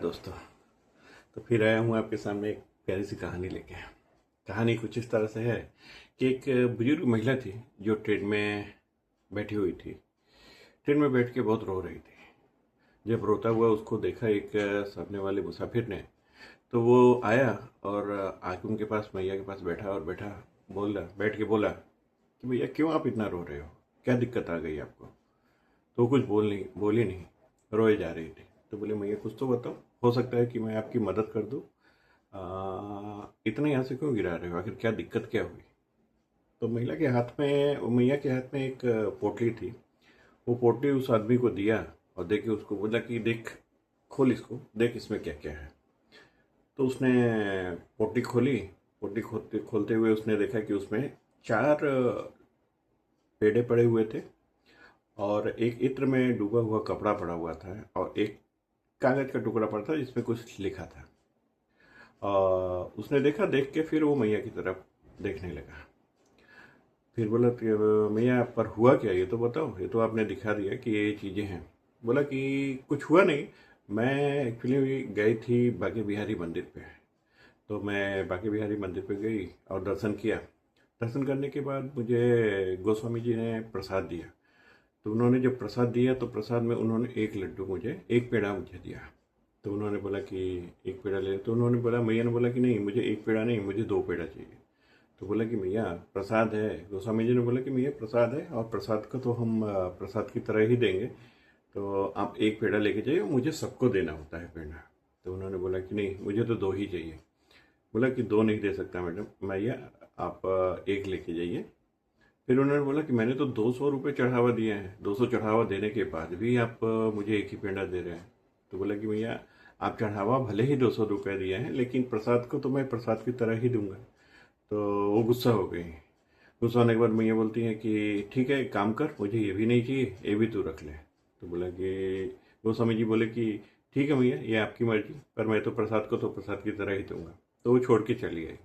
दोस्तों। तो फिर आया हूँ आपके सामने एक प्यारी सी कहानी लेके। कहानी कुछ इस तरह से है कि एक बुजुर्ग महिला थी जो ट्रेन में बैठी हुई थी। ट्रेन में बैठ के बहुत रो रही थी। जब रोता हुआ उसको देखा एक सामने वाले मुसाफिर ने, तो वो आया और आके उनके पास, मैया के पास बैठा और बैठ के बोला कि भैया क्यों आप इतना रो रहे हो, क्या दिक्कत आ गई आपको। तो वो कुछ बोली नहीं, रोए जा रही थी। तो बोले मैया कुछ तो बताओ, हो सकता है कि मैं आपकी मदद कर दूँ। इतना यहाँ से क्यों गिरा रहे हो, आखिर क्या दिक्कत क्या हुई। तो मैया के हाथ में एक पोटली थी। वो पोटली उस आदमी को दिया और दे के उसको बोला कि देख, खोल इसको, देख इसमें क्या क्या है। तो उसने पोटली खोली। पोटली खोलते खोलते हुए उसने देखा कि उसमें 4 पेड़े पड़े हुए थे और एक इत्र में डूबा हुआ कपड़ा पड़ा हुआ था और एक कागज का टुकड़ा पड़ा था जिसमें कुछ लिखा था। उसने देखा, देख के फिर वो मैया की तरफ देखने लगा। फिर बोला कि मैया पर हुआ क्या, ये तो बताओ, ये तो आपने दिखा दिया कि ये चीज़ें हैं। बोला कि कुछ हुआ नहीं, मैं एक्चुअली गई थी बांके बिहारी मंदिर पे। तो मैं बांके बिहारी मंदिर पे गई और दर्शन किया। दर्शन करने के बाद मुझे गोस्वामी जी ने प्रसाद दिया। तो उन्होंने जब प्रसाद दिया तो प्रसाद में उन्होंने एक लड्डू मुझे, एक पेड़ा मुझे दिया। तो उन्होंने बोला कि एक पेड़ा ले। तो उन्होंने बोला, मैया ने बोला कि नहीं, मुझे एक पेड़ा नहीं, मुझे 2 पेड़ा चाहिए। तो बोला कि मैया प्रसाद है। गोस्वामी जी ने बोला कि मैया प्रसाद है और प्रसाद को तो हम प्रसाद की तरह ही देंगे। तो आप एक पेड़ा लेके जाइए, मुझे सबको देना होता है पेड़ा। तो उन्होंने बोला कि नहीं, मुझे तो 2 ही चाहिए। बोला कि 2 नहीं दे सकता मैडम मैया, आप एक लेके जाइए। फिर उन्होंने बोला कि मैंने तो 200 रुपये चढ़ावा दिए हैं, 200 चढ़ावा देने के बाद भी आप मुझे एक ही पेड़ा दे रहे हैं। तो बोला कि भैया आप चढ़ावा भले ही 200 रुपये दिए हैं, लेकिन प्रसाद को तो मैं प्रसाद की तरह ही दूंगा। तो वो गुस्सा हो गई। गुस्सा होने के बाद मैया बोलती हैं कि ठीक है, एक काम कर, मुझे ये भी नहीं चाहिए, ये भी तू रख ले। तो बोला कि गोस्वामी जी बोले कि ठीक है मैया, ये आपकी मर्जी, पर मैं तो प्रसाद को तो प्रसाद की तरह ही दूंगा। तो वो छोड़ के चली गई।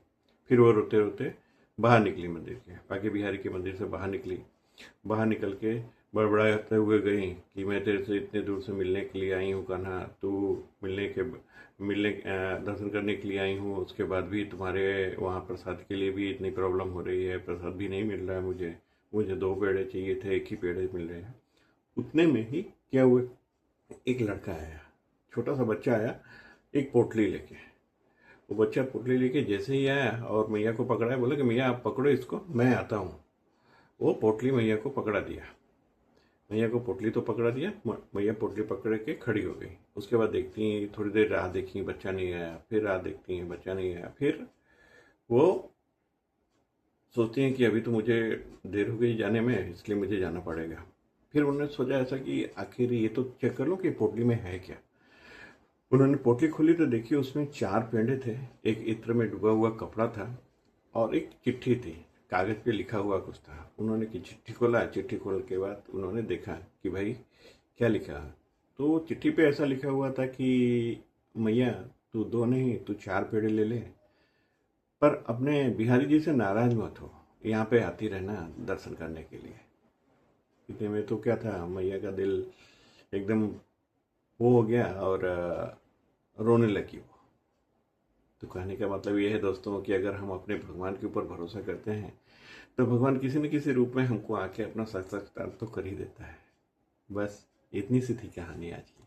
फिर वो रोते रोते बाहर निकली, मंदिर के, बांके बिहारी के मंदिर से बाहर निकली। बाहर निकल के बड़बड़ाते हुए गई कि मैं तेरे से इतने दूर से मिलने के लिए आई हूँ कान्हा, तू दर्शन करने के लिए आई हूँ, उसके बाद भी तुम्हारे वहाँ प्रसाद के लिए भी इतनी प्रॉब्लम हो रही है, प्रसाद भी नहीं मिल रहा है मुझे 2 पेड़े चाहिए थे, एक ही पेड़े मिल रहे हैं। उतने में ही क्या हुआ, एक लड़का आया, छोटा सा बच्चा आया, एक पोटली लेके। वो बच्चा पोटली लेके जैसे ही आया और मैया को पकड़ा, बोला कि मैया आप पकड़ो इसको, मैं आता हूँ। वो पोटली मैया को पकड़ा दिया। मैया को पोटली तो पकड़ा दिया, मैया पोटली पकड़ के खड़ी हो गई। उसके बाद देखती हैं, थोड़ी देर राह देखी, बच्चा नहीं आया। फिर राह देखती हैं, बच्चा नहीं आया। फिर वो सोचती हैं कि अभी तो मुझे देर हो गई जाने में, इसलिए मुझे जाना पड़ेगा। फिर उन्होंने सोचा ऐसा कि आखिर ये तो चेक कर लो कि पोटली में है क्या। उन्होंने पोटली खोली तो देखी उसमें 4 पेंडे थे, एक इत्र में डूबा हुआ कपड़ा था और एक चिट्ठी थी, कागज पे लिखा हुआ कुछ था। उन्होंने की चिट्ठी खोला। चिट्ठी खोल के बाद उन्होंने देखा कि भाई क्या लिखा। तो चिट्ठी पे ऐसा लिखा हुआ था कि मैया तू 2 नहीं, तू 4 पेड़े ले ले, पर अपने बिहारी जी से नाराज मत हो, यहाँ पे आती रहना दर्शन करने के लिए। इतने में तो क्या था, मैया का दिल एकदम वो हो गया और रोने लगी वो। तो कहने का मतलब ये है दोस्तों कि अगर हम अपने भगवान के ऊपर भरोसा करते हैं तो भगवान किसी न किसी रूप में हमको आके अपना साक्षात्कार तो कर ही देता है। बस इतनी सी थी कहानी आज की।